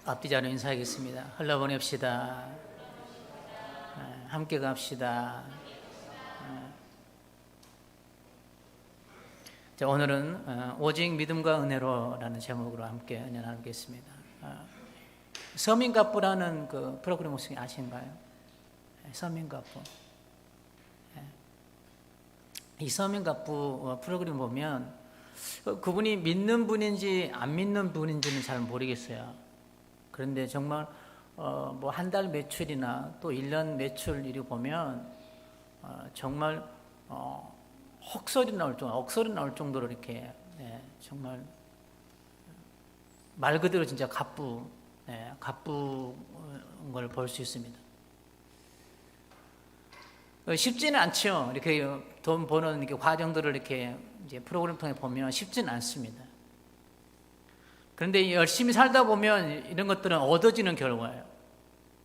앞뒤 자로 인사하겠습니다. 흘러보냅시다. 함께 갑시다. 자, 오늘은 오직 믿음과 은혜로라는 제목으로 함께 은혜 나누겠습니다. 서민갑부라는 그 프로그램 혹시 아신가요? 서민갑부. 이 서민갑부 프로그램 보면 그분이 믿는 분인지 안 믿는 분인지는 잘 모르겠어요. 그런데 정말 뭐 한 달 매출이나 또 1년 매출 이리 보면 정말 억설이 나올 정도로 이렇게 정말 말 그대로 진짜 갑부인 걸 볼 수 있습니다. 쉽지는 않죠. 이렇게 돈 버는 이렇게 과정들을 이렇게 이제 프로그램 통해 보면 쉽지는 않습니다. 그런데 열심히 살다 보면 이런 것들은 얻어지는 결과예요.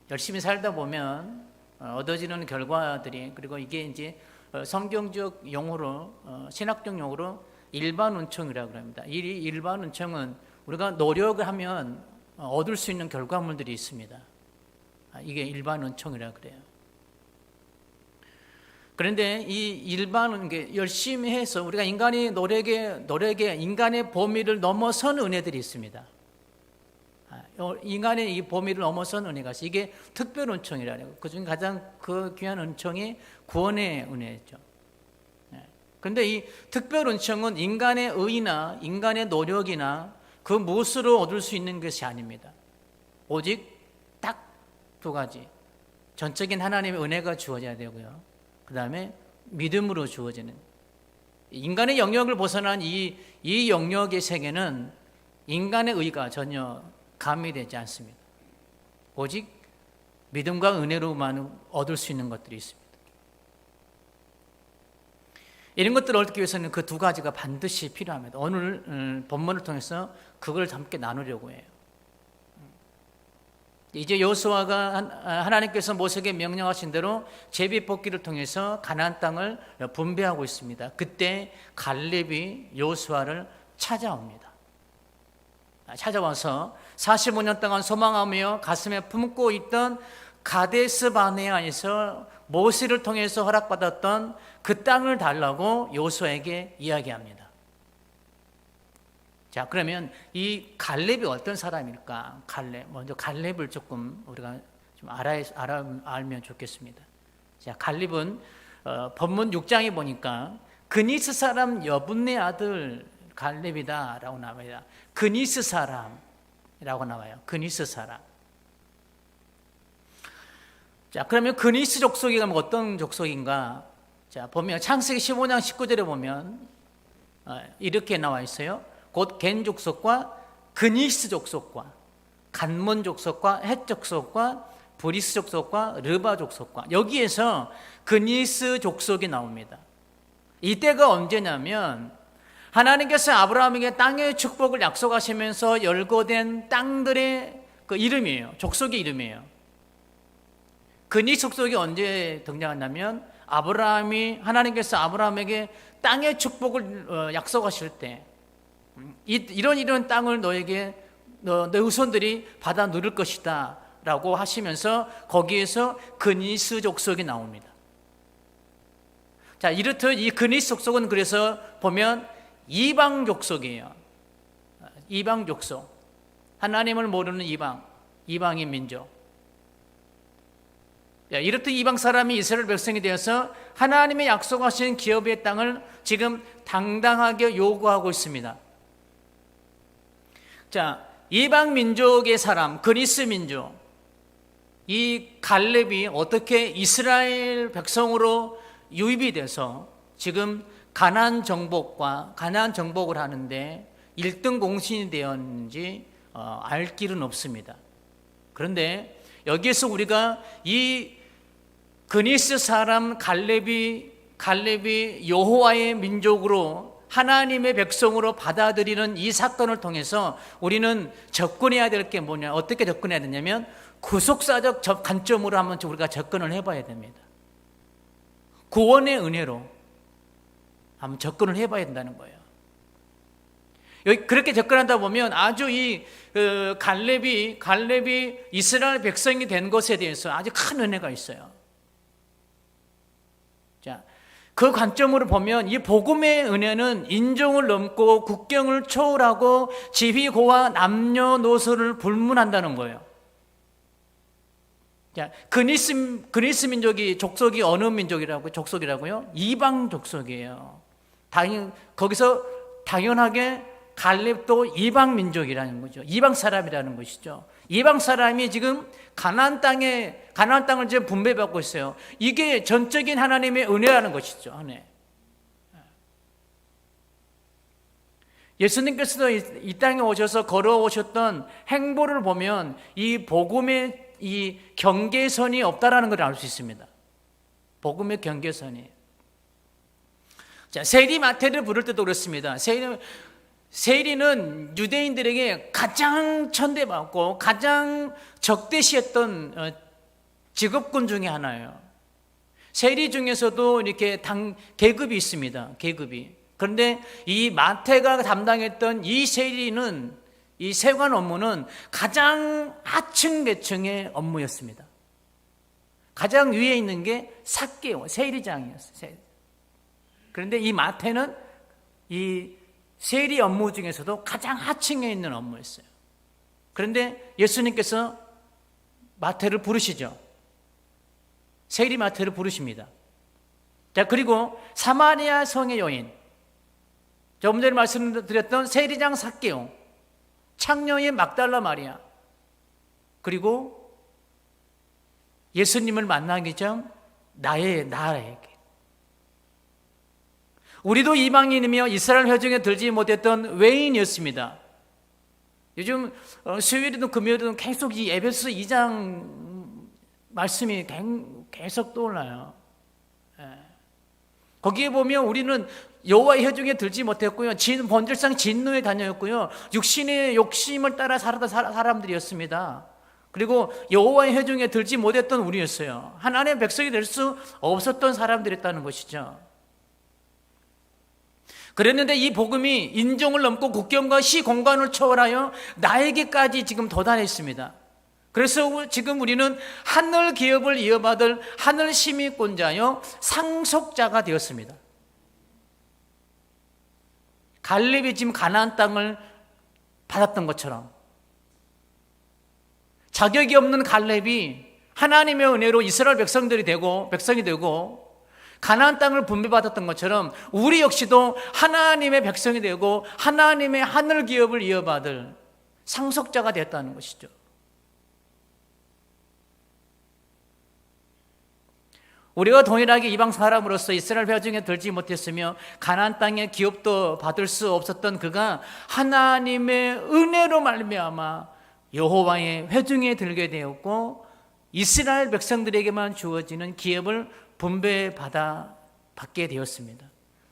열심히 살다 보면 얻어지는 결과들이, 그리고 이게 이제 성경적 용어로, 신학적 용어로 일반 은총이라고 합니다. 이 일반 은총은 우리가 노력을 하면 얻을 수 있는 결과물들이 있습니다. 이게 일반 은총이라고 그래요. 그런데 이 일반은 게 열심히 해서 우리가 인간이 노력에 인간의 범위를 넘어선 은혜들이 있습니다. 인간의 이 범위를 넘어선 은혜가 있어요. 이게 특별 은총이라고. 그중 가장 그 귀한 은총이 구원의 은혜죠. 그런데 이 특별 은총은 인간의 의나 인간의 노력이나 그 무엇으로 얻을 수 있는 것이 아닙니다. 오직 딱 두 가지. 전적인 하나님의 은혜가 주어져야 되고요. 그 다음에 믿음으로 주어지는, 인간의 영역을 벗어난 이 영역의 세계는 인간의 의가 전혀 가미되지 않습니다. 오직 믿음과 은혜로만 얻을 수 있는 것들이 있습니다. 이런 것들을 얻기 위해서는 그 두 가지가 반드시 필요합니다. 오늘 본문을 통해서 그걸 함께 나누려고 해요. 이제 여호수아가 하나님께서 모세에게 명령하신 대로 제비 뽑기를 통해서 가나안 땅을 분배하고 있습니다. 그때 갈렙이 여호수아를 찾아옵니다. 찾아와서 45년 동안 소망하며 가슴에 품고 있던 가데스 바네아에서 모세를 통해서 허락받았던 그 땅을 달라고 여호수아에게 이야기합니다. 자, 그러면 이 갈렙이 어떤 사람일까? 먼저 갈렙을 조금 우리가 좀 알면 좋겠습니다. 자, 갈렙은 본문 6장에 보니까 그니스 사람 여분네 아들 갈렙이다라고 나와요. 그니스 사람이라고 나와요. 그니스 사람. 자, 그러면 그니스 족속이 어떤 족속인가? 자, 보면 창세기 15장 19절에 보면 이렇게 나와 있어요. 곧 겐 족속과 그니스 족속과 간몬 족속과 헷 족속과 브리스 족속과 르바 족속과, 여기에서 그니스 족속이 나옵니다. 이때가 언제냐면 하나님께서 아브라함에게 땅의 축복을 약속하시면서 열거된 땅들의 그 이름이에요. 족속의 이름이에요. 그니스 족속이 언제 등장하냐면 하나님께서 아브라함에게 땅의 축복을 약속하실 때, 이런 땅을 너에게 내 후손들이 받아 누릴 것이다 라고 하시면서 거기에서 그니스 족속이 나옵니다. 자, 이렇듯 이 그니스 족속은 그래서 보면 이방 족속이에요. 이방 족속, 하나님을 모르는 이방인 민족. 이렇듯 이방 사람이 이스라엘 백성이 되어서 하나님의 약속하신 기업의 땅을 지금 당당하게 요구하고 있습니다. 자, 이방 민족의 사람, 그니스 민족, 이 갈렙이 어떻게 이스라엘 백성으로 유입이 돼서 지금 가나안 정복을 하는데 1등 공신이 되었는지 알 길은 없습니다. 그런데 여기에서 우리가 이 그니스 사람 갈렙이 여호와의 민족으로, 하나님의 백성으로 받아들이는 이 사건을 통해서 우리는 접근해야 될 게 뭐냐, 어떻게 접근해야 되냐면 구속사적 관점으로 한번 우리가 접근을 해봐야 됩니다. 구원의 은혜로 한번 접근을 해봐야 된다는 거예요. 여기 그렇게 접근하다 보면 아주 이 갈렙이 이스라엘 백성이 된 것에 대해서 아주 큰 은혜가 있어요. 자, 그 관점으로 보면 이 복음의 은혜는 인종을 넘고 국경을 초월하고 지휘고와 남녀노소를 불문한다는 거예요. 자, 그리스 민족이 족속이 어느 족속이라고요? 이방 족속이에요. 거기서 당연하게 갈렙도 이방 민족이라는 거죠. 이방 사람이라는 것이죠. 이방 사람이 지금 가나안 땅을 지금 분배받고 있어요. 이게 전적인 하나님의 은혜라는 것이죠. 은혜. 예수님께서도 이 땅에 오셔서 걸어오셨던 행보를 보면 이 복음의 이 경계선이 없다라는 걸 알 수 있습니다. 복음의 경계선이. 자, 세리 마태를 부를 때도 그렇습니다. 세리는 유대인들에게 가장 천대받고 가장 적대시했던 직업군 중에 하나예요. 세리 중에서도 이렇게 계급이 있습니다. 계급이. 그런데 이 마태가 담당했던 이 세리는, 이 세관 업무는 가장 하층 계층의 업무였습니다. 가장 위에 있는 게 삭개오, 세리장이었어요. 그런데 이 마태는 이 세리 업무 중에서도 가장 하층에 있는 업무였어요. 그런데 예수님께서 마태를 부르시죠. 세리 마태를 부르십니다. 자, 그리고 사마리아 성의 여인, 조금 전에 말씀드렸던 세리장 삭개오, 창녀의 막달라 마리아, 그리고 예수님을 만나기 전 나에게. 우리도 이방인이며 이스라엘 회중에 들지 못했던 외인이었습니다. 요즘 수요일이든 금요일이든 계속 이 에베소 2장 말씀이 계속 떠올라요. 거기에 보면 우리는 여호와의 회중에 들지 못했고요, 본질상 진노의 자녀였고요, 육신의 욕심을 따라 살았던 사람들이었습니다. 그리고 여호와의 회중에 들지 못했던 우리였어요. 하나님의 백성이 될 수 없었던 사람들이었다는 것이죠. 그랬는데 이 복음이 인종을 넘고 국경과 시공간을 초월하여 나에게까지 지금 도달했습니다. 그래서 지금 우리는 하늘 기업을 이어받을 하늘 시민권자요 상속자가 되었습니다. 갈렙이 지금 가나안 땅을 받았던 것처럼 자격이 없는 갈렙이 하나님의 은혜로 이스라엘 백성이 되고 가나안 땅을 분배받았던 것처럼 우리 역시도 하나님의 백성이 되고 하나님의 하늘 기업을 이어받을 상속자가 되었다는 것이죠. 우리가 동일하게 이방 사람으로서 이스라엘 회중에 들지 못했으며 가나안 땅의 기업도 받을 수 없었던 그가 하나님의 은혜로 말미암아 여호와의 회중에 들게 되었고 이스라엘 백성들에게만 주어지는 기업을 받게 되었습니다.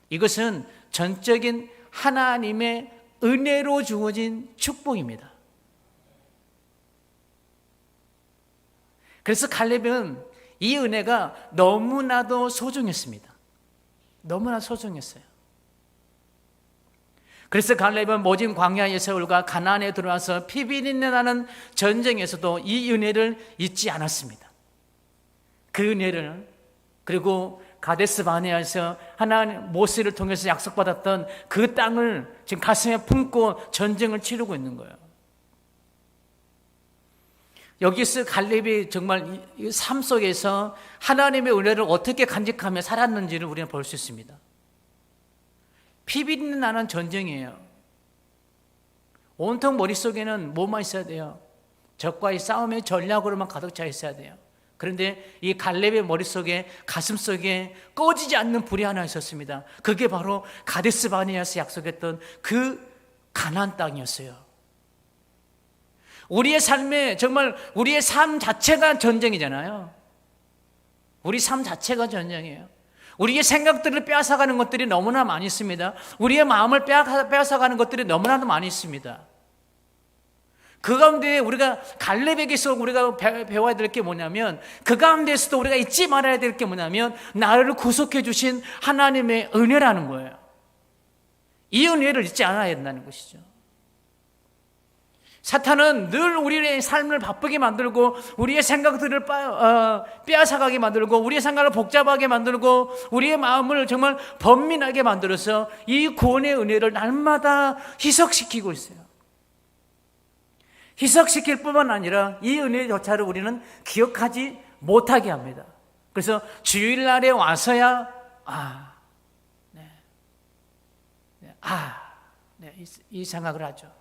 이것은 전적인 하나님의 은혜로 주어진 축복입니다. 그래서 갈렙은 이 은혜가 너무나도 소중했습니다. 너무나 소중했어요. 그래서 갈렙은 모진 광야의 세월과 가나안에 들어와서 피비린내 나는 전쟁에서도 이 은혜를 잊지 않았습니다. 그 은혜를, 그리고 가데스 바네아에서 하나님 모세를 통해서 약속받았던 그 땅을 지금 가슴에 품고 전쟁을 치르고 있는 거예요. 여기서 갈렙이 정말 삶 속에서 하나님의 은혜를 어떻게 간직하며 살았는지를 우리는 볼 수 있습니다. 피비린내 나는 전쟁이에요. 온통 머릿속에는 뭐만 있어야 돼요? 적과의 싸움의 전략으로만 가득 차 있어야 돼요. 그런데 이 갈렙의 머릿속에, 가슴속에 꺼지지 않는 불이 하나 있었습니다. 그게 바로 가데스 바네아에서 약속했던 그 가나안 땅이었어요. 우리의 삶에, 정말 우리의 삶 자체가 전쟁이잖아요. 우리 삶 자체가 전쟁이에요. 우리의 생각들을 빼앗아가는 것들이 너무나 많이 있습니다. 우리의 마음을 빼앗아가는 것들이 너무나도 많이 있습니다. 그 가운데 우리가 갈렙에게서 우리가 배워야 될 게 뭐냐면, 그 가운데서도 우리가 잊지 말아야 될 게 뭐냐면 나를 구속해 주신 하나님의 은혜라는 거예요. 이 은혜를 잊지 않아야 된다는 것이죠. 사탄은 늘 우리의 삶을 바쁘게 만들고 우리의 생각들을 빼앗아가게 만들고 우리의 생각을 복잡하게 만들고 우리의 마음을 정말 번민하게 만들어서 이 구원의 은혜를 날마다 희석시키고 있어요. 희석시킬 뿐만 아니라 이 은혜조차를 우리는 기억하지 못하게 합니다. 그래서 주일날에 와서야 이 생각을 하죠.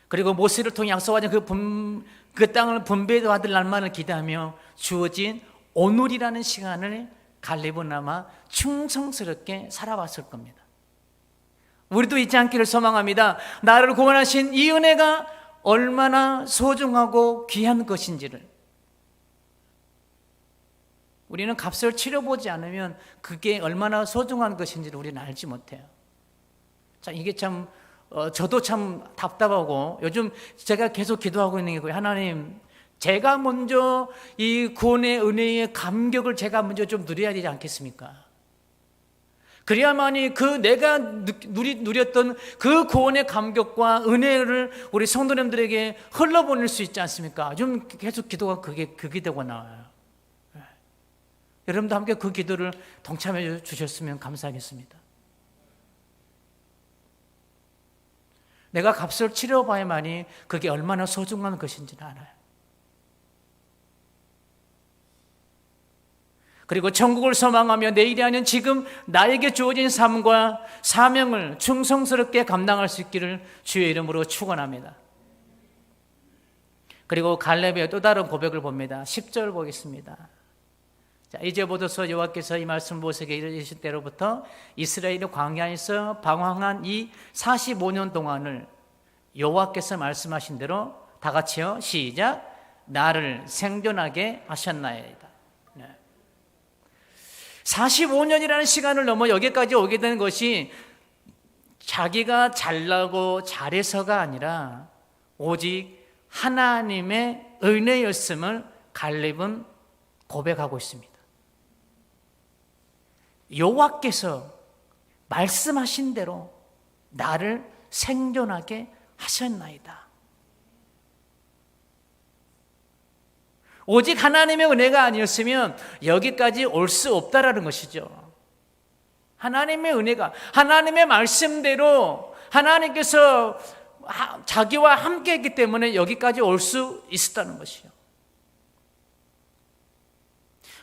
그리고 모세를 통해 약속하신 그 땅을 분배받을 날만을 기대하며 주어진 오늘이라는 시간을 갈렙은 아마 충성스럽게 살아왔을 겁니다. 우리도 잊지 않기를 소망합니다. 나를 구원하신 이 은혜가 얼마나 소중하고 귀한 것인지를 우리는 값을 치러보지 않으면 그게 얼마나 소중한 것인지를 우리는 알지 못해요. 자, 이게 참 저도 참 답답하고 요즘 제가 계속 기도하고 있는 게 하나님, 제가 먼저 이 구원의 은혜의 감격을 제가 먼저 좀 누려야 되지 않겠습니까? 그래야만이 그 내가 누렸던 그 구원의 감격과 은혜를 우리 성도님들에게 흘러보낼 수 있지 않습니까? 좀 계속 기도가 그 기도가 나와요. 여러분도 함께 그 기도를 동참해 주셨으면 감사하겠습니다. 내가 값을 치러봐야만이 그게 얼마나 소중한 것인지를 알아요. 그리고 천국을 소망하며 내일이 아닌 지금 나에게 주어진 삶과 사명을 충성스럽게 감당할 수 있기를 주의 이름으로 축원합니다. 그리고 갈렙의 또 다른 고백을 봅니다. 10절 보겠습니다. 자, 이제부터서 여호와께서 이 말씀 모세에게 이르신 때로부터 이스라엘이 광야에서 방황한 이 45년 동안을 여호와께서 말씀하신 대로 다 같이요, 시작. 나를 생존하게 하셨나이다. 45년이라는 시간을 넘어 여기까지 오게 된 것이 자기가 잘나고 잘해서가 아니라 오직 하나님의 은혜였음을 갈렙은 고백하고 있습니다. 여호와께서 말씀하신 대로 나를 생존하게 하셨나이다. 오직 하나님의 은혜가 아니었으면 여기까지 올 수 없다라는 것이죠. 하나님의 은혜가, 하나님의 말씀대로 하나님께서 자기와 함께 했기 때문에 여기까지 올 수 있었다는 것이요.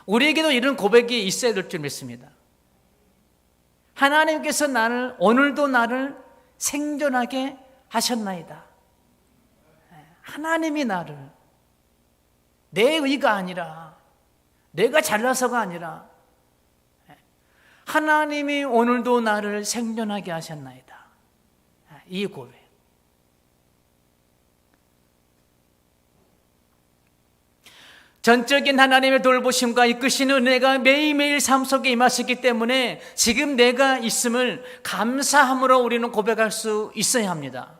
우리에게도 이런 고백이 있어야 될 줄 믿습니다. 하나님께서 오늘도 나를 생존하게 하셨나이다. 하나님이 나를, 내 의가 아니라, 내가 잘나서가 아니라 하나님이 오늘도 나를 생존하게 하셨나이다. 이 고백. 전적인 하나님의 돌보심과 이끄시는 은혜가 매일매일 삶 속에 임하시기 때문에 지금 내가 있음을 감사함으로 우리는 고백할 수 있어야 합니다.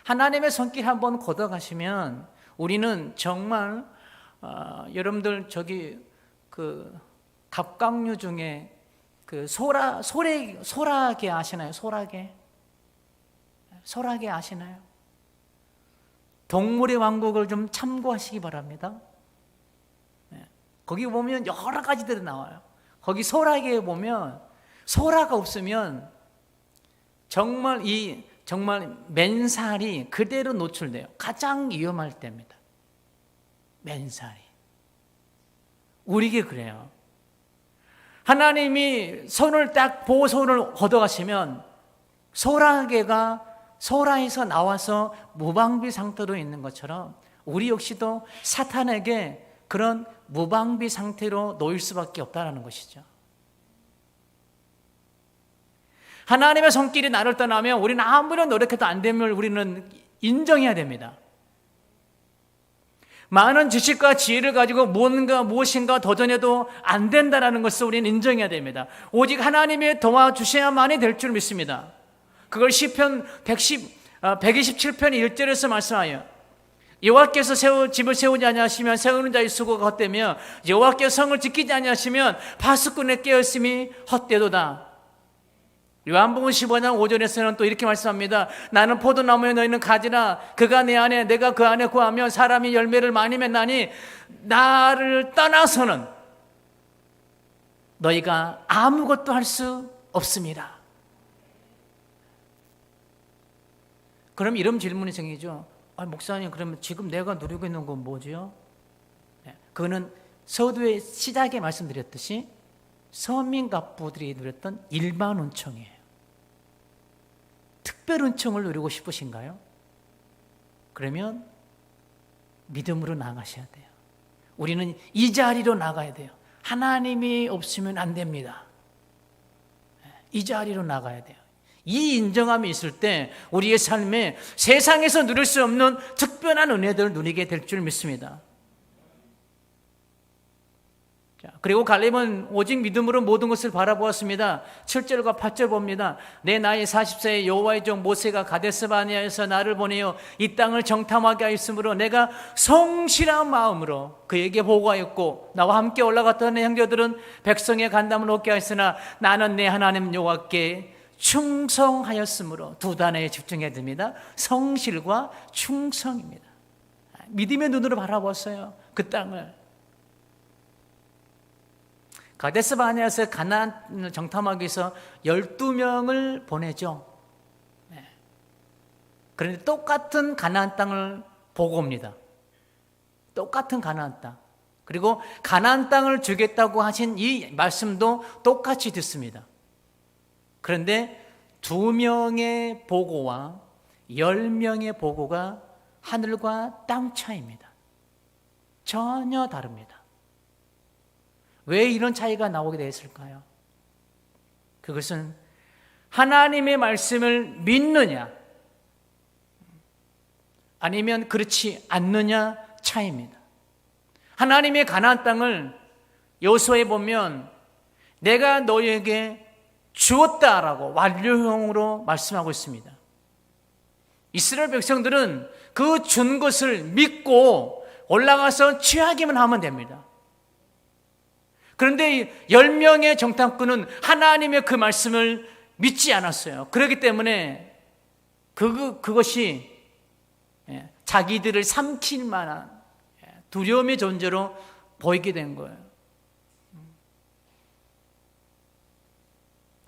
하나님의 손길 한번 걷어가시면 우리는 정말 여러분들 저기 그 갑각류 중에 그 소라게 아시나요? 소라게 아시나요? 동물의 왕국을 좀 참고하시기 바랍니다. 거기 보면 여러 가지들이 나와요. 거기 소라게에 보면 소라가 없으면 정말 맨살이 그대로 노출돼요. 가장 위험할 때입니다. 맨살이. 우리에게 그래요. 하나님이 손을 딱 보호손을 걷어가시면 소라게가 소라에서 나와서 무방비 상태로 있는 것처럼 우리 역시도 사탄에게 그런 무방비 상태로 놓일 수밖에 없다는 것이죠. 하나님의 손길이 나를 떠나면 우리는 아무리 노력해도 안 됨을 우리는 인정해야 됩니다. 많은 지식과 지혜를 가지고 무엇인가 도전해도 안 된다는 것을 우리는 인정해야 됩니다. 오직 하나님이 도와주셔야만이 될 줄 믿습니다. 그걸 시편 127편 1절에서 말씀하여 여호와께서 집을 세우지 아니하시면 세우는 자의 수고가 헛되며 여호와께서 성을 지키지 아니하시면 파수꾼의 깨었음이 헛되도다. 요한복음 15장 5절에서는 또 이렇게 말씀합니다. 나는 포도나무에 너희는 가지라. 그가 내 안에 내가 그 안에 구하며 사람이 열매를 많이 맺나니 나를 떠나서는 너희가 아무것도 할 수 없습니다. 그럼 이런 질문이 생기죠. 목사님, 그러면 지금 내가 누리고 있는 건 뭐죠? 그거는 서두에 시작에 말씀드렸듯이 서민갑부들이 누렸던 일반 은총이에요. 특별 은총을 누리고 싶으신가요? 그러면 믿음으로 나가셔야 돼요. 우리는 이 자리로 나가야 돼요. 하나님이 없으면 안 됩니다. 이 자리로 나가야 돼요. 이 인정함이 있을 때 우리의 삶에 세상에서 누릴 수 없는 특별한 은혜들을 누리게 될 줄 믿습니다. 그리고 갈렙은 오직 믿음으로 모든 것을 바라보았습니다. 7절과 8절 봅니다. 내 나이 40세에 여호와의 종 모세가 가데스 바네아에서 나를 보내어 이 땅을 정탐하게 하였으므로 내가 성실한 마음으로 그에게 보고하였고 나와 함께 올라갔던 내 형제들은 백성의 간담을 얻게 하였으나 나는 내 하나님 여호와께 충성하였으므로 두 단어에 집중해야 됩니다. 성실과 충성입니다. 믿음의 눈으로 바라봤어요. 그 땅을. 가데스 바네아에서 가나안을 정탐하기 위해서 12명을 보내죠. 그런데 똑같은 가나안 땅을 보고 옵니다. 똑같은 가나안 땅. 그리고 가나안 땅을 주겠다고 하신 이 말씀도 똑같이 듣습니다. 그런데 2명의 보고와 10명의 보고가 하늘과 땅 차이입니다. 전혀 다릅니다. 왜 이런 차이가 나오게 됐을까요? 그것은 하나님의 말씀을 믿느냐 아니면 그렇지 않느냐 차이입니다. 하나님의 가나안 땅을 여호수아에 보면 내가 너희에게 주었다라고 완료형으로 말씀하고 있습니다. 이스라엘 백성들은 그 준 것을 믿고 올라가서 취하기만 하면 됩니다. 그런데 10명의 정탐꾼은 하나님의 그 말씀을 믿지 않았어요. 그렇기 때문에 그것이 자기들을 삼킬 만한 두려움의 존재로 보이게 된 거예요.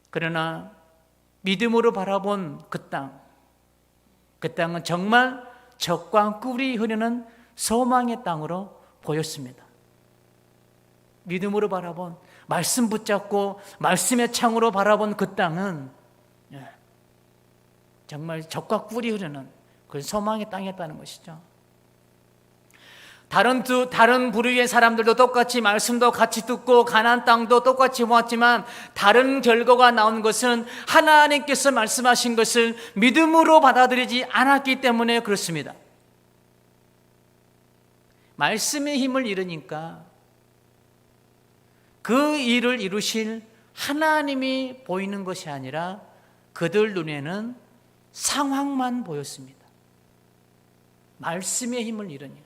그러나 믿음으로 바라본 그 땅은 정말 젖과 꿀이 흐르는 소망의 땅으로 보였습니다. 믿음으로 바라본, 말씀 붙잡고 말씀의 창으로 바라본 그 땅은 정말 젖과 꿀이 흐르는 그 소망의 땅이었다는 것이죠. 다른 부류의 사람들도 똑같이 말씀도 같이 듣고 가나안 땅도 똑같이 모았지만 다른 결과가 나온 것은 하나님께서 말씀하신 것을 믿음으로 받아들이지 않았기 때문에 그렇습니다. 말씀의 힘을 잃으니까 그 일을 이루실 하나님이 보이는 것이 아니라 그들 눈에는 상황만 보였습니다. 말씀의 힘을 잃으니까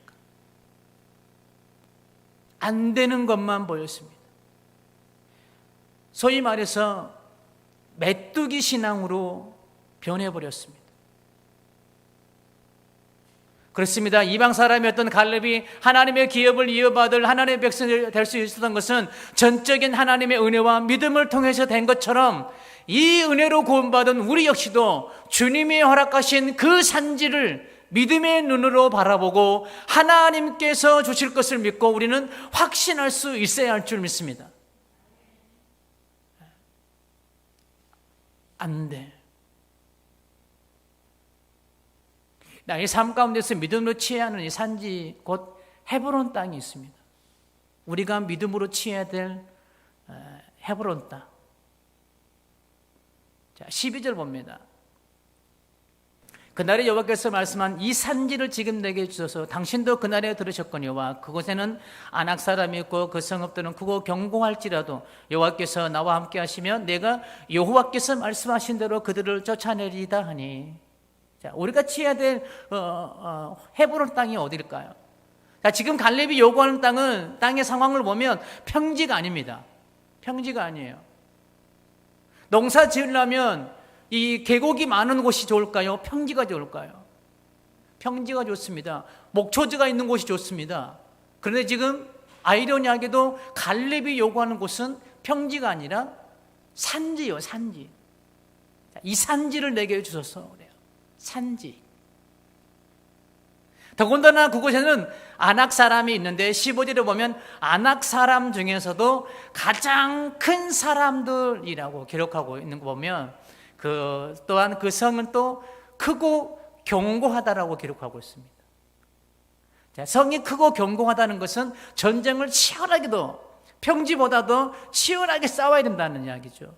안 되는 것만 보였습니다. 소위 말해서 메뚜기 신앙으로 변해버렸습니다. 그렇습니다. 이방 사람이었던 갈렙이 하나님의 기업을 이어받을 하나님의 백성이 될 수 있었던 것은 전적인 하나님의 은혜와 믿음을 통해서 된 것처럼 이 은혜로 구원받은 우리 역시도 주님이 허락하신 그 산지를 믿음의 눈으로 바라보고 하나님께서 주실 것을 믿고 우리는 확신할 수 있어야 할 줄 믿습니다. 안 돼. 나의 삶 가운데서 믿음으로 취해야 하는 이 산지 곧 헤브론 땅이 있습니다. 우리가 믿음으로 취해야 될 헤브론 땅. 자, 12절 봅니다. 그날에 여호와께서 말씀한 이 산지를 지금 내게 주셔서 당신도 그날에 들으셨거니와 그곳에는 아낙 사람이 있고 그 성읍들은 크고 견고할지라도 여호와께서 나와 함께 하시면 내가 여호와께서 말씀하신 대로 그들을 쫓아내리다 하니 자, 우리가 취해야 될 헤브론 땅이 어디일까요? 자, 지금 갈렙이 요구하는 땅은 땅의 상황을 보면 평지가 아닙니다. 평지가 아니에요. 농사 지으려면 이 계곡이 많은 곳이 좋을까요? 평지가 좋을까요? 평지가 좋습니다. 목초지가 있는 곳이 좋습니다. 그런데 지금 아이러니하게도 갈렙이 요구하는 곳은 평지가 아니라 산지요, 산지. 이 산지를 내게 주셔서 그래요. 산지. 더군다나 그곳에는 아낙 사람이 있는데 15절에 보면 아낙 사람 중에서도 가장 큰 사람들이라고 기록하고 있는 거 보면 또한 그 성은 또 크고 견고하다라고 기록하고 있습니다. 자, 성이 크고 견고하다는 것은 전쟁을 치열하게도 평지보다도 치열하게 싸워야 된다는 이야기죠.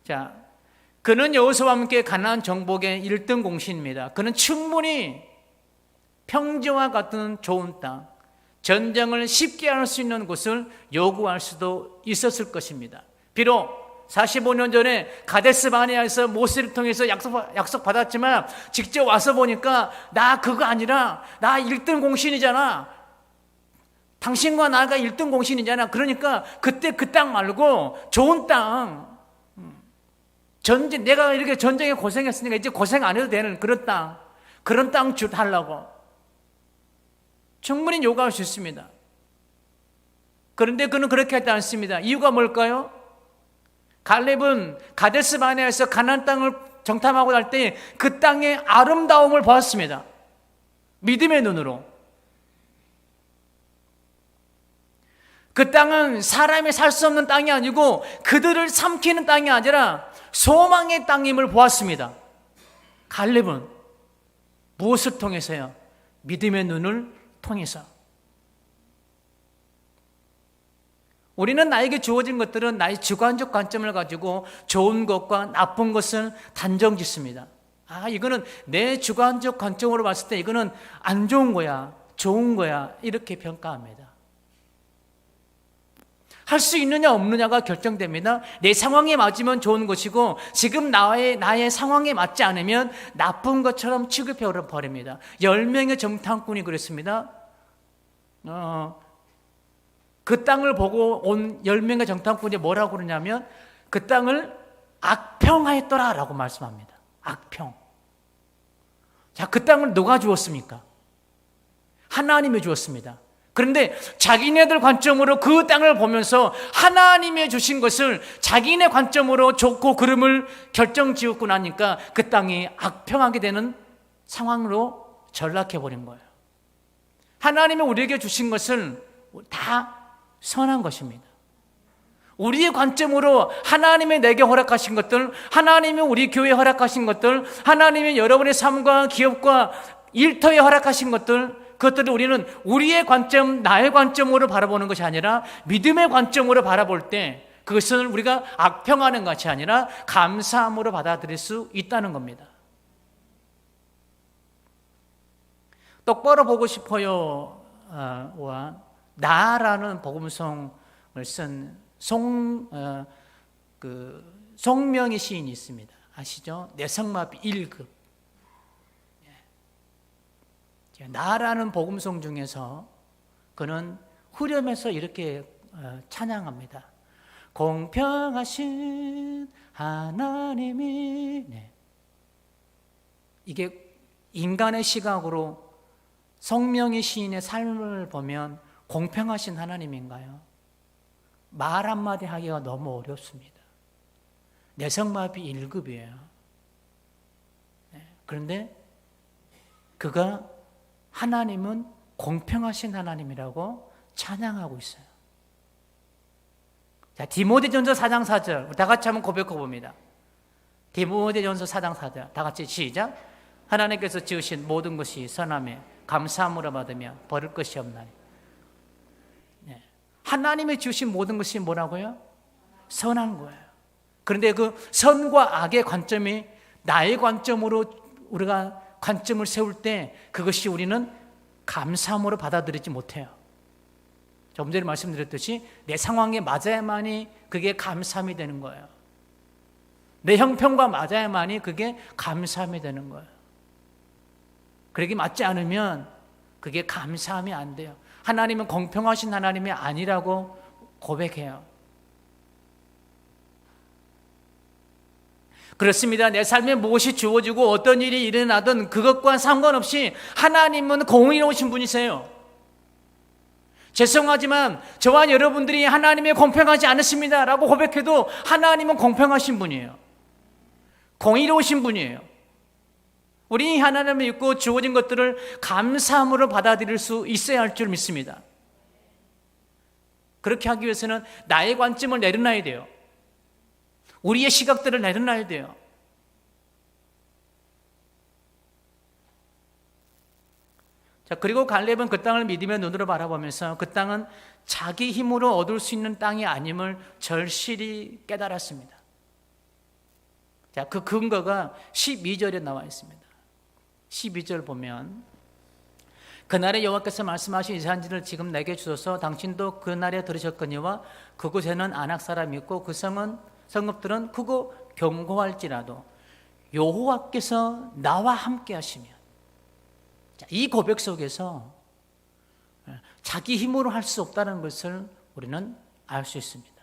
자, 그는 여호수아와 함께 가나안 정복의 1등 공신입니다. 그는 충분히 평지와 같은 좋은 땅, 전쟁을 쉽게 할 수 있는 곳을 요구할 수도 있었을 것입니다. 비록 45년 전에 가데스 바네아에서 모세를 통해서 약속 받았지만 직접 와서 보니까 나 그거 아니라 나 1등 공신이잖아. 당신과 나가 1등 공신이잖아. 그러니까 그때 그 땅 말고 좋은 땅, 내가 이렇게 전쟁에 고생했으니까 이제 고생 안 해도 되는 그런 땅 달라고 충분히 요구할 수 있습니다. 그런데 그는 그렇게 하지 않습니다. 이유가 뭘까요? 갈렙은 가데스 바네아에서 가나안 땅을 정탐하고 날 때 그 땅의 아름다움을 보았습니다. 믿음의 눈으로. 그 땅은 사람이 살 수 없는 땅이 아니고 그들을 삼키는 땅이 아니라 소망의 땅임을 보았습니다. 갈렙은 무엇을 통해서요? 믿음의 눈을 통해서. 우리는 나에게 주어진 것들은 나의 주관적 관점을 가지고 좋은 것과 나쁜 것을 단정 짓습니다. 이거는 내 주관적 관점으로 봤을 때 이거는 안 좋은 거야, 좋은 거야, 이렇게 평가합니다. 할 수 있느냐 없느냐가 결정됩니다. 내 상황에 맞으면 좋은 것이고 지금 나의 상황에 맞지 않으면 나쁜 것처럼 취급해 버립니다. 10명의 정탐꾼이 그랬습니다. 그 땅을 보고 온 10명의 정탐꾼이 뭐라고 그러냐면 그 땅을 악평하였더라 라고 말씀합니다. 악평. 자, 그 땅을 누가 주었습니까? 하나님이 주었습니다. 그런데 자기네들 관점으로 그 땅을 보면서 하나님이 주신 것을 자기네 관점으로 좋고 그름을 결정지었고 나니까 그 땅이 악평하게 되는 상황으로 전락해버린 거예요. 하나님이 우리에게 주신 것은 다 선한 것입니다. 우리의 관점으로 하나님이 내게 허락하신 것들, 하나님이 우리 교회에 허락하신 것들, 하나님이 여러분의 삶과 기업과 일터에 허락하신 것들, 그것들을 우리는 우리의 관점, 나의 관점으로 바라보는 것이 아니라 믿음의 관점으로 바라볼 때 그것을 우리가 악평하는 것이 아니라 감사함으로 받아들일 수 있다는 겁니다. 똑바로 보고 싶어요 와 나라는 복음성을 쓴 송명희 시인이 있습니다. 아시죠? 내성마비 1급. 나라는 복음성 중에서 그는 후렴에서 이렇게 찬양합니다. 공평하신 하나님이. 이게 인간의 시각으로 송명희 시인의 삶을 보면 공평하신 하나님인가요? 말 한마디 하기가 너무 어렵습니다. 내성마비 1급이에요. 그런데 그가 하나님은 공평하신 하나님이라고 찬양하고 있어요. 자, 디모데전서 4장 4절 다 같이 한번 고백해 봅니다. 디모데전서 4장 4절 다 같이 시작. 하나님께서 지으신 모든 것이 선함에 감사함으로 받으며 버릴 것이 없나니. 하나님이 지으신 모든 것이 뭐라고요? 선한 거예요. 그런데 그 선과 악의 관점이 나의 관점으로 우리가 관점을 세울 때 그것이 우리는 감사함으로 받아들이지 못해요. 조금 전에 말씀드렸듯이 내 상황에 맞아야만이 그게 감사함이 되는 거예요. 내 형편과 맞아야만이 그게 감사함이 되는 거예요. 그러기 맞지 않으면 그게 감사함이 안 돼요. 하나님은 공평하신 하나님이 아니라고 고백해요. 그렇습니다. 내 삶에 무엇이 주어지고 어떤 일이 일어나든 그것과 상관없이 하나님은 공의로우신 분이세요. 죄송하지만 저와 여러분들이 하나님이 공평하지 않습니다 라고 고백해도 하나님은 공평하신 분이에요. 공의로우신 분이에요. 우리 하나님을 믿고 주어진 것들을 감사함으로 받아들일 수 있어야 할 줄 믿습니다. 그렇게 하기 위해서는 나의 관점을 내려놔야 돼요. 우리의 시각들을 내려놔야 돼요. 자, 그리고 갈렙은 그 땅을 믿음의 눈으로 바라보면서 그 땅은 자기 힘으로 얻을 수 있는 땅이 아님을 절실히 깨달았습니다. 자, 그 근거가 12절에 나와 있습니다. 12절 보면 그날에 여호와께서 말씀하신 이 산지를 지금 내게 주소서. 당신도 그날에 들으셨거니와 그곳에는 아낙 사람이 있고 그 성읍들은 크고 견고할지라도 여호와께서 나와 함께 하시면. 자, 이 고백 속에서 자기 힘으로 할 수 없다는 것을 우리는 알 수 있습니다.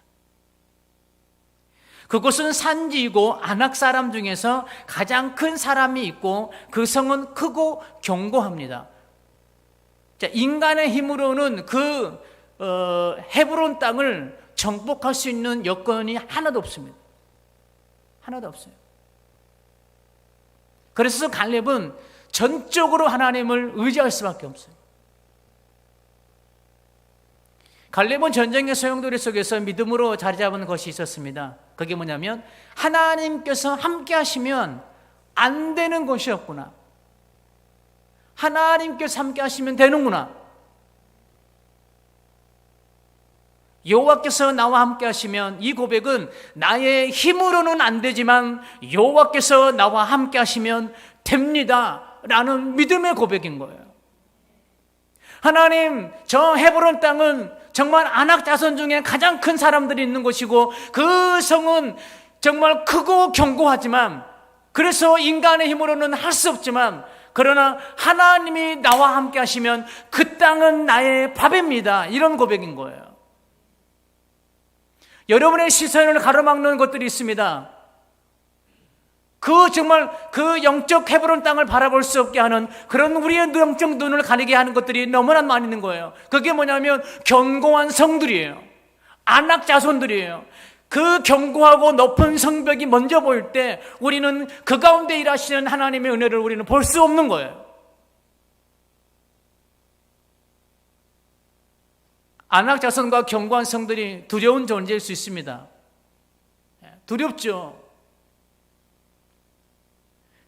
그곳은 산지이고 아낙 사람 중에서 가장 큰 사람이 있고 그 성은 크고 견고합니다. 자, 인간의 힘으로는 그 헤브론 땅을 정복할 수 있는 여건이 하나도 없습니다. 하나도 없어요. 그래서 갈렙은 전적으로 하나님을 의지할 수밖에 없어요. 갈렙은 전쟁의 소용돌이 속에서 믿음으로 자리 잡은 것이 있었습니다. 그게 뭐냐면 하나님께서 함께 하시면 안 되는 것이 없구나. 하나님께서 함께 하시면 되는구나. 여호와께서 나와 함께 하시면, 이 고백은 나의 힘으로는 안 되지만 여호와께서 나와 함께 하시면 됩니다 라는 믿음의 고백인 거예요. 하나님, 저 헤브론 땅은 정말 아낙 자손 중에 가장 큰 사람들이 있는 곳이고 그 성은 정말 크고 견고하지만, 그래서 인간의 힘으로는 할 수 없지만, 그러나 하나님이 나와 함께 하시면 그 땅은 나의 밥입니다, 이런 고백인 거예요. 여러분의 시선을 가로막는 것들이 있습니다. 정말 그 영적 헤브론 땅을 바라볼 수 없게 하는 그런 우리의 영적 눈을 가리게 하는 것들이 너무나 많이 있는 거예요. 그게 뭐냐면 견고한 성들이에요. 아낙 자손들이에요. 그 견고하고 높은 성벽이 먼저 보일 때 우리는 그 가운데 일하시는 하나님의 은혜를 우리는 볼 수 없는 거예요. 아낙 자손과 견고한 성들이 두려운 존재일 수 있습니다. 두렵죠.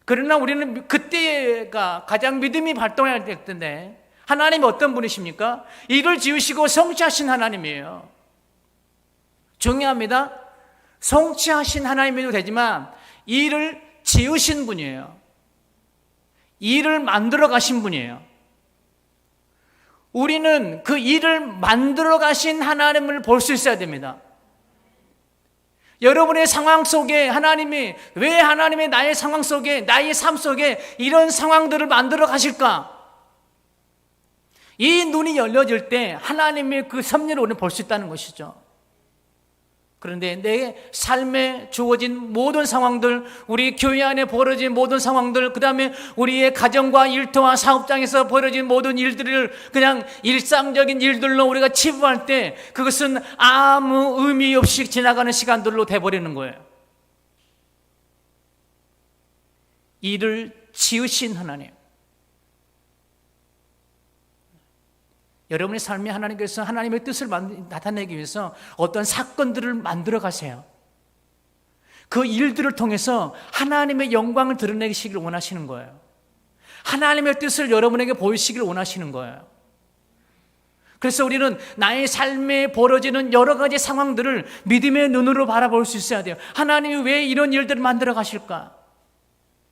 그러나 우리는 그때가 가장 믿음이 발동해야 될 텐데, 하나님이 어떤 분이십니까? 이를 지으시고 성취하신 하나님이에요. 중요합니다. 성취하신 하나님이도 되지만 이를 지으신 분이에요. 일을 만들어 가신 분이에요. 우리는 그 일을 만들어 가신 하나님을 볼 수 있어야 됩니다. 여러분의 상황 속에 왜 하나님이 나의 상황 속에, 나의 삶 속에 이런 상황들을 만들어 가실까? 이 눈이 열려질 때 하나님의 그 섭리를 우리는 볼 수 있다는 것이죠. 그런데 내 삶에 주어진 모든 상황들, 우리 교회 안에 벌어진 모든 상황들, 그 다음에 우리의 가정과 일터와 사업장에서 벌어진 모든 일들을 그냥 일상적인 일들로 우리가 치부할 때 그것은 아무 의미 없이 지나가는 시간들로 돼버리는 거예요. 이를 지으신 하나님, 여러분의 삶에 하나님께서 하나님의 뜻을 나타내기 위해서 어떤 사건들을 만들어 가세요. 그 일들을 통해서 하나님의 영광을 드러내시기를 원하시는 거예요. 하나님의 뜻을 여러분에게 보이시기를 원하시는 거예요. 그래서 우리는 나의 삶에 벌어지는 여러 가지 상황들을 믿음의 눈으로 바라볼 수 있어야 돼요. 하나님이 왜 이런 일들을 만들어 가실까?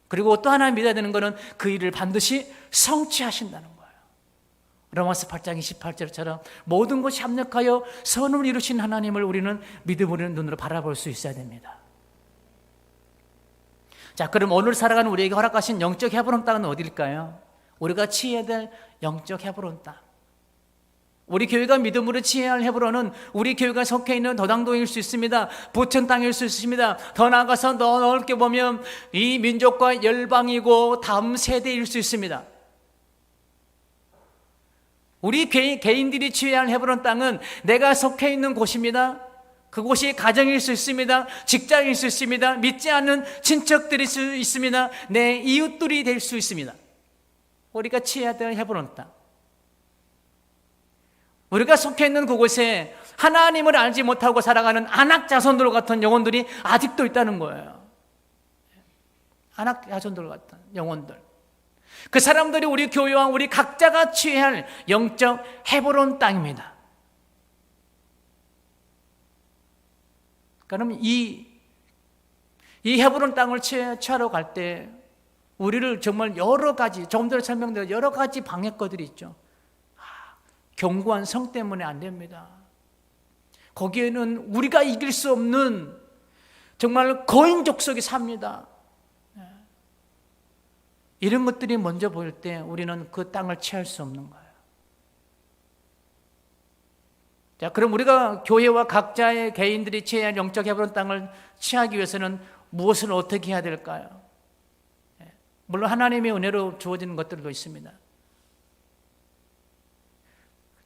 그리고 또 하나 믿어야 되는 것은 그 일을 반드시 성취하신다는 거예요. 로마서 8장 28절처럼 모든 것이 합력하여 선을 이루신 하나님을 우리는 믿음으로 눈으로 바라볼 수 있어야 됩니다. 자, 그럼 오늘 살아가는 우리에게 허락하신 영적 헤브론 땅은 어디일까요? 우리가 취해야 될 영적 헤브론 땅. 우리 교회가 믿음으로 취해야 할 헤브론은 우리 교회가 속해 있는 더당동일 수 있습니다. 부천 땅일 수 있습니다. 더 나아가서 더 넓게 보면 이 민족과 열방이고 다음 세대일 수 있습니다. 우리 개인들이 취해야 할 헤브론 땅은 내가 속해 있는 곳입니다. 그곳이 가정일 수 있습니다. 직장일 수 있습니다. 믿지 않는 친척들일 수 있습니다. 내 이웃들이 될 수 있습니다. 우리가 취해야 될 헤브론 땅. 우리가 속해 있는 그곳에 하나님을 알지 못하고 살아가는 안악 자손들 같은 영혼들이 아직도 있다는 거예요. 안악 자손들 같은 영혼들. 그 사람들이 우리 교회와 우리 각자가 취해야 할 영적 헤브론 땅입니다. 그럼 이 헤브론 땅을 취하러 갈 때 우리를 정말 여러 가지, 조금 전에 설명드린 여러 가지 방해거들이 있죠. 견고한 성 때문에 안 됩니다. 거기에는 우리가 이길 수 없는 정말 거인 족속이 삽니다. 이런 것들이 먼저 보일 때 우리는 그 땅을 취할 수 없는 거예요. 자, 그럼 우리가 교회와 각자의 개인들이 취해야 할 영적 헤브론 땅을 취하기 위해서는 무엇을 어떻게 해야 될까요? 물론 하나님의 은혜로 주어지는 것들도 있습니다.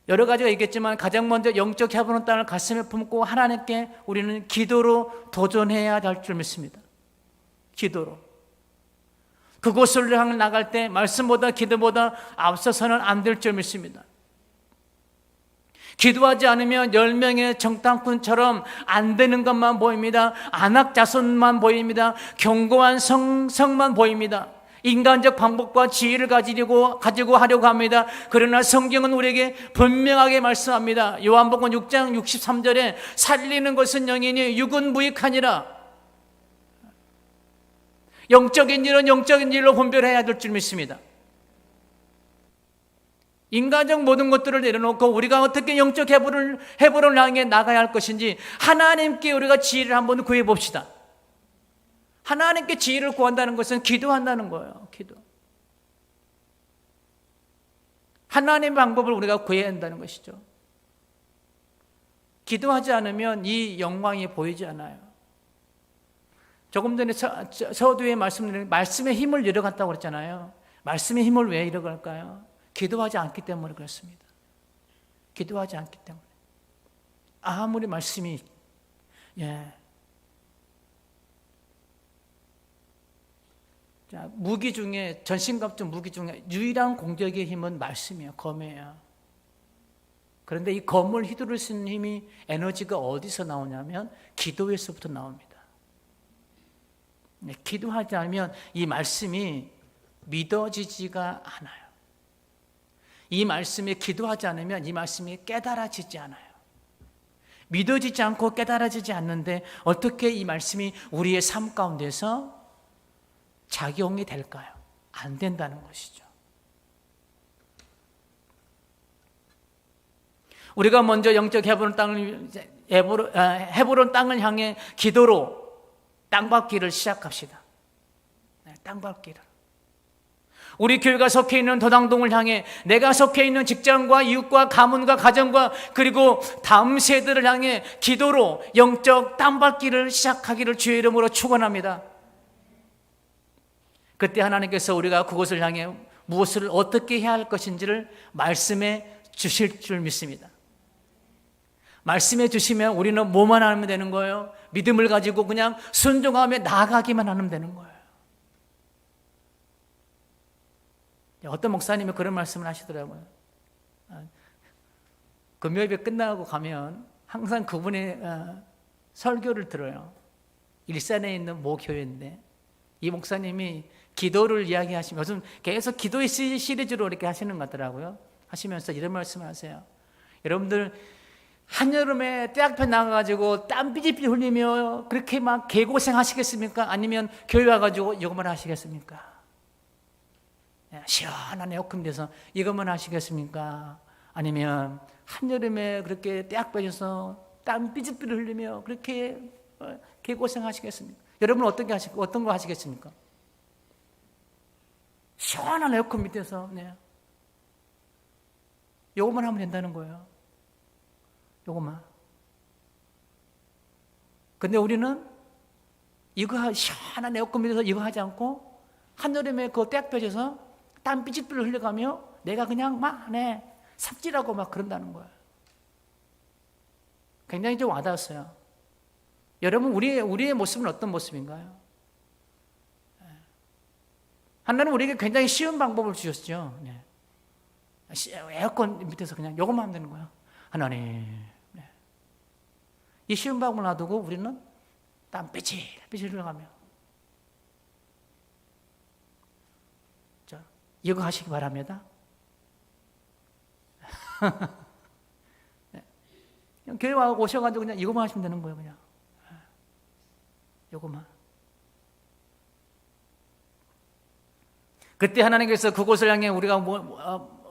여러 가지가 있겠지만 가장 먼저 영적 헤브론 땅을 가슴에 품고 하나님께 우리는 기도로 도전해야 할 줄 믿습니다. 기도로. 그곳을 향해 나갈 때 말씀보다 기도보다 앞서서는 안 될 줄 믿습니다. 기도하지 않으면 10명의 정탐꾼처럼 안 되는 것만 보입니다. 안악 자손만 보입니다. 견고한 성만 보입니다. 인간적 방법과 지혜를 가지고 하려고 합니다. 그러나 성경은 우리에게 분명하게 말씀합니다. 요한복음 6장 63절에 살리는 것은 영이니 육은 무익하니라. 영적인 일은 영적인 일로 분별해야 될 줄 믿습니다. 인간적 모든 것들을 내려놓고 우리가 어떻게 영적 헤브론을 향해 나가야 할 것인지 하나님께 우리가 지혜를 한번 구해 봅시다. 하나님께 지혜를 구한다는 것은 기도한다는 거예요. 기도. 하나님의 방법을 우리가 구해야 한다는 것이죠. 기도하지 않으면 이 영광이 보이지 않아요. 조금 전에 서두에 말씀의 힘을 잃어갔다고 그랬잖아요. 말씀의 힘을 왜 잃어갈까요? 기도하지 않기 때문에 그렇습니다. 기도하지 않기 때문에. 아무리 말씀이 자, 무기 중에 전신갑주 무기 중에 유일한 공격의 힘은 말씀이에요. 검이에요. 그런데 이 검을 휘두를 수 있는 힘이 에너지가 어디서 나오냐면 기도에서부터 나옵니다. 기도하지 않으면 이 말씀이 믿어지지가 않아요. 이 말씀에 기도하지 않으면 이 말씀이 깨달아지지 않아요. 믿어지지 않고 깨달아지지 않는데 어떻게 이 말씀이 우리의 삶 가운데서 작용이 될까요? 안 된다는 것이죠. 우리가 먼저 영적 헤브론 땅을 향해 기도로 땅밟기를 시작합시다. 땅밟기를. 우리 교회가 속해 있는 도당동을 향해 내가 속해 있는 직장과 이웃과 가문과 가정과 그리고 다음 세대를 향해 기도로 영적 땅밟기를 시작하기를 주의 이름으로 축원합니다. 그때 하나님께서 우리가 그곳을 향해 무엇을 어떻게 해야 할 것인지를 말씀해 주실 줄 믿습니다. 말씀해 주시면 우리는 뭐만 하면 되는 거예요? 믿음을 가지고 그냥 순종하며 나아가기만 하면 되는 거예요. 어떤 목사님이 그런 말씀을 하시더라고요. 금요일에 끝나고 가면 항상 그분의 설교를 들어요. 일산에 있는 모 교회인데 이 목사님이 기도를 이야기하시면 요즘 계속 기도의 시리즈로 이렇게 하시는 것 같더라고요. 하시면서 이런 말씀을 하세요. 여러분들 한여름에 때 앞에 나가가지고 땀 삐질삐질 흘리며 그렇게 막 개고생 하시겠습니까? 아니면 교회 와가지고 이것만 하시겠습니까? 시원한 에어컨 돼서 이것만 하시겠습니까? 아니면 한여름에 그렇게 떼악 빠져서 땀 삐질삐질 흘리며 그렇게 개고생 하시겠습니까? 여러분은 어떤 거 하시겠습니까? 시원한 에어컨 밑에서 요것만 하면 된다는 거예요. 요것만. 근데 우리는 이거 시원한 에어컨 밑에서 이거 하지 않고 한여름에 그 떼약 펴져서 땀 삐질삐질 흘려가며 내가 그냥 막 삽질하고 막 그런다는 거예요. 굉장히 좀 와닿았어요. 여러분, 우리의 모습은 어떤 모습인가요? 하나님은 우리에게 굉장히 쉬운 방법을 주셨죠. 에어컨 밑에서 그냥 요것만 하면 되는 거예요. 하나님. 이 쉬운 방법을 놔두고 우리는 땀 삐질 흘러가며. 자, 이거 하시기 바랍니다. 그냥 교회 오셔가지고 그냥 이거만 하시면 되는 거예요. 그냥 요것만. 그때 하나님께서 그곳을 향해 우리가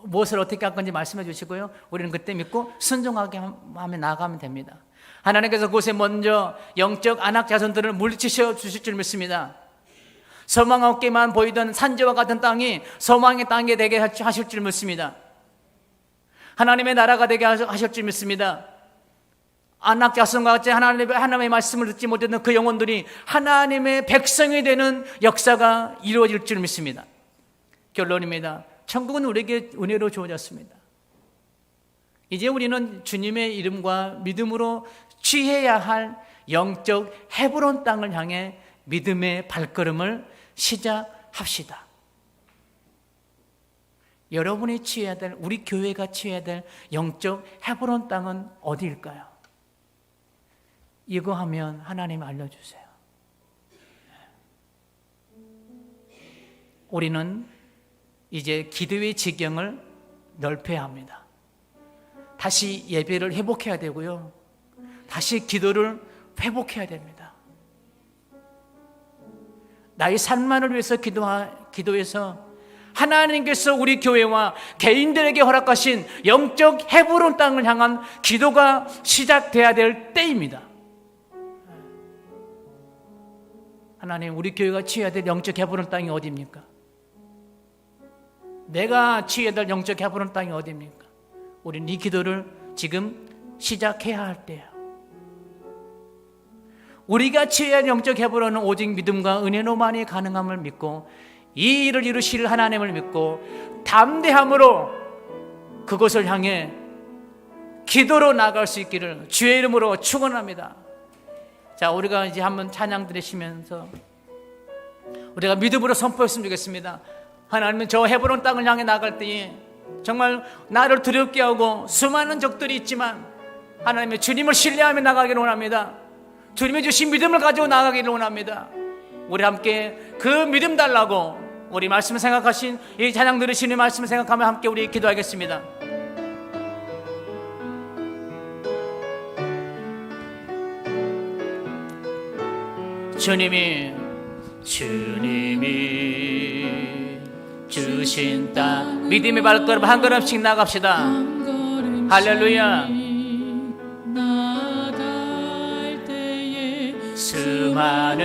무엇을 어떻게 할 건지 말씀해 주시고요, 우리는 그때 믿고 순종하게 하며 나아가면 됩니다. 하나님께서 그곳에 먼저 영적 안악 자손들을 물리치셔 주실 줄 믿습니다. 소망 없게만 보이던 산지와 같은 땅이 소망의 땅이 되게 하실 줄 믿습니다. 하나님의 나라가 되게 하실 줄 믿습니다. 안악 자손과 같이 하나님의 말씀을 듣지 못했던 그 영혼들이 하나님의 백성이 되는 역사가 이루어질 줄 믿습니다. 결론입니다. 천국은 우리에게 은혜로 주어졌습니다. 이제 우리는 주님의 이름과 믿음으로 취해야 할 영적 헤브론 땅을 향해 믿음의 발걸음을 시작합시다. 여러분이 취해야 될, 우리 교회가 취해야 될 영적 헤브론 땅은 어디일까요? 이거 하면 하나님 알려주세요. 우리는 이제 기도의 지경을 넓혀야 합니다. 다시 예배를 회복해야 되고요, 다시 기도를 회복해야 됩니다. 나의 삶만을 위해서 기도해서 하나님께서 우리 교회와 개인들에게 허락하신 영적 헤브론 땅을 향한 기도가 시작돼야 될 때입니다. 하나님, 우리 교회가 취해야 될 영적 헤브론 땅이 어디입니까? 내가 취해야 될 영적 헤브론 땅이 어디입니까? 우리는 이 기도를 지금 시작해야 할 때예요. 우리가 취해야 할 영적 헤브론은 오직 믿음과 은혜로만이 가능함을 믿고 이 일을 이루실 하나님을 믿고 담대함으로 그것을 향해 기도로 나아갈 수 있기를 주의 이름으로 축원합니다. 자, 우리가 이제 한번 찬양 드리시면서 우리가 믿음으로 선포했으면 좋겠습니다. 하나님은 저 헤브론 땅을 향해 나갈 때에 정말 나를 두렵게 하고 수많은 적들이 있지만 하나님의 주님을 신뢰하며 나가기를 원합니다. 주님이 주신 믿음을 가지고 나가기를 원합니다. 우리 함께 그 믿음 달라고 우리 말씀을 생각하신 이 찬양 들으시는 말씀을 생각하며 함께 우리 기도하겠습니다. 주님이 주신 땅, 믿음의 발걸음 한 걸음씩 나갑시다. 할렐루야. 수많은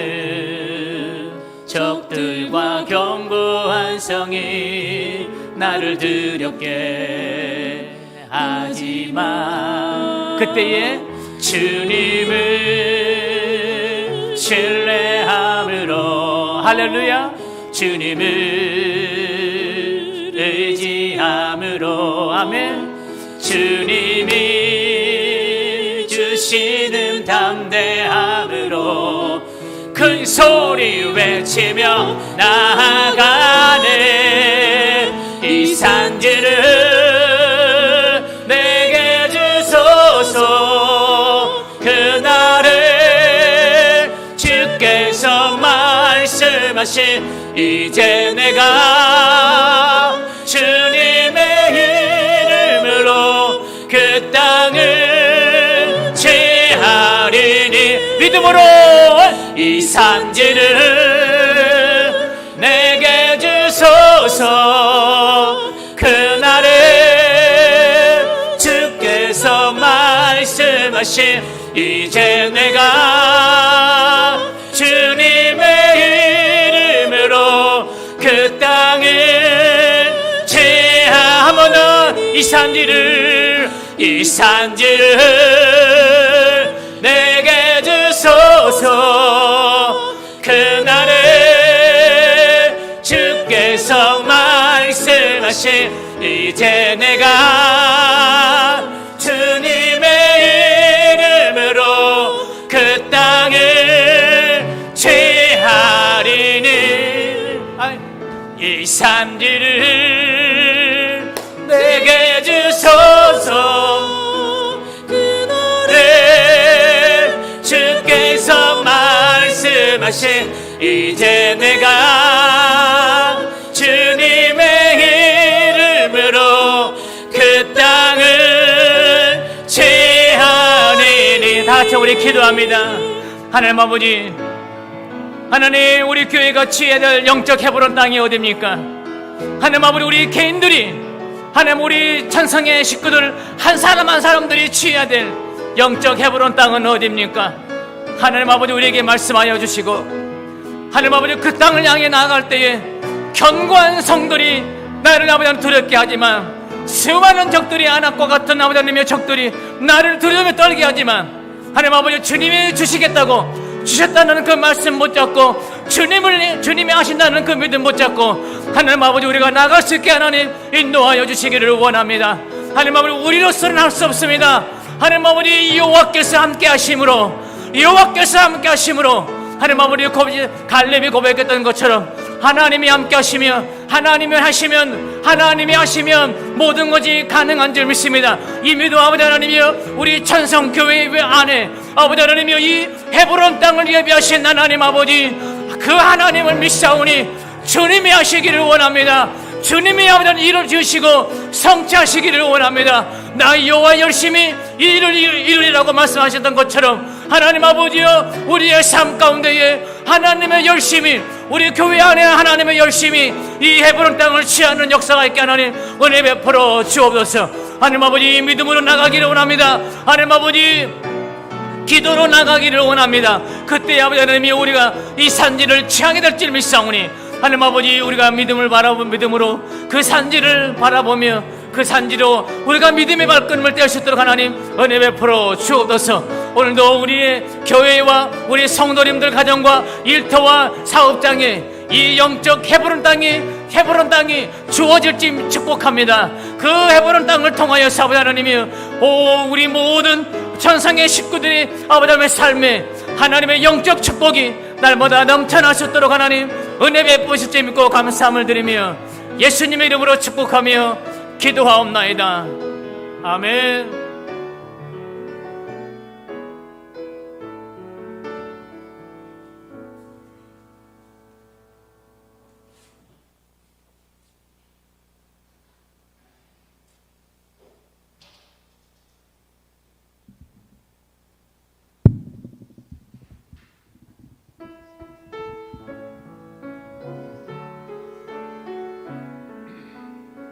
적들과 견고한 성이 나를 두렵게 하지만 그때에 주님을 신뢰함으로, 할렐루야, 주님을 의지함으로, 아멘, 주님이 주시는 담대함으로 큰 소리 외치며 나아가네. 이 산지를 내게 주소서. 그날에 주께서 말씀하신 이제 내가 주님의 이름으로 그 땅을 취하리니 믿음으로 이 산지를 내게 주소서. 그날에 주께서 말씀하신 이제 내가 주님 이 산지를 내게 주소서. 그날에 주께서 말씀하신 이제 내가 주님의 이름으로 그 땅을 취하리니 이 산지를 내게 주소서. 그날에 주께서 말씀하신 이제 내가 주님의 이름으로 그 땅을 취하리니. 다 같이 우리 기도합니다. 하나님 아버지, 하나님, 우리 교회가 취해야 될 영적 헤브론 땅이 어디입니까? 하나님 아버지, 우리 개인들이, 하나님 우리 천성의 식구들 한 사람 한 사람들이 취해야 될 영적 헤브론 땅은 어디입니까? 하나님 아버지, 우리에게 말씀하여 주시고, 하나님 아버지, 그 땅을 향해 나아갈 때에 견고한 성들이 나를 아버지 두렵게 하지만, 수많은 적들이 안악과 같은 아버지 하나님의 적들이 나를 두려움에 떨게 하지만, 하나님 아버지, 주님이 주시겠다고 주셨다는 그 말씀 못 잡고, 주님이 하신다는 그 믿음 못 잡고, 하나님 아버지, 우리가 나갈 수 있게 하나님 인도하여 주시기를 원합니다. 하나님 아버지, 우리로서는 할 수 없습니다. 하나님 아버지, 여호와께서 함께 하심으로, 하나님 아버지, 갈렙이 고백했던 것처럼 하나님이 함께 하시며, 하나님이 하시면 모든 것이 가능한 줄 믿습니다. 이미도 아버지 하나님이여, 우리 천성교회 안에 아버지 하나님이여, 이 헤브론 땅을 예비하신 하나님 아버지, 그 하나님을 믿사오니 주님이 하시기를 원합니다. 주님이 아버지 일을 지으시고 성취하시기를 원합니다. 나 여호와 열심히 이 일을 이루리라고 말씀하셨던 것처럼, 하나님 아버지여, 우리의 삶 가운데에 하나님의 열심히, 우리 교회 안에 하나님의 열심히 이 헤브론 땅을 취하는 역사가 있게 하나님 은혜 베풀어 주옵소서. 하나님 아버지, 믿음으로 나가기를 원합니다. 하나님 아버지, 기도로 나가기를 원합니다. 그때 아버지 하나님이 우리가 이 산지를 취하게 될 줄 믿사오니, 하나님 아버지, 우리가 믿음으로 그 산지를 바라보며 그 산지로 우리가 믿음의 발걸음을 뗄 수 있도록 하나님 은혜 베풀어 주옵소서. 오늘도 우리의 교회와 우리 성도님들 가정과 일터와 사업장에 이 영적 헤브론 땅이 주어질지 축복합니다. 그 헤브론 땅을 통하여 아버지 하나님이 우리 모든 천상의 식구들이 아버지 하나님의 삶에 하나님의 영적 축복이 날마다 넘쳐나셨도록 하나님 은혜 베푸실 줄 믿고 감사함을 드리며 예수님의 이름으로 축복하며 기도하옵나이다. 아멘.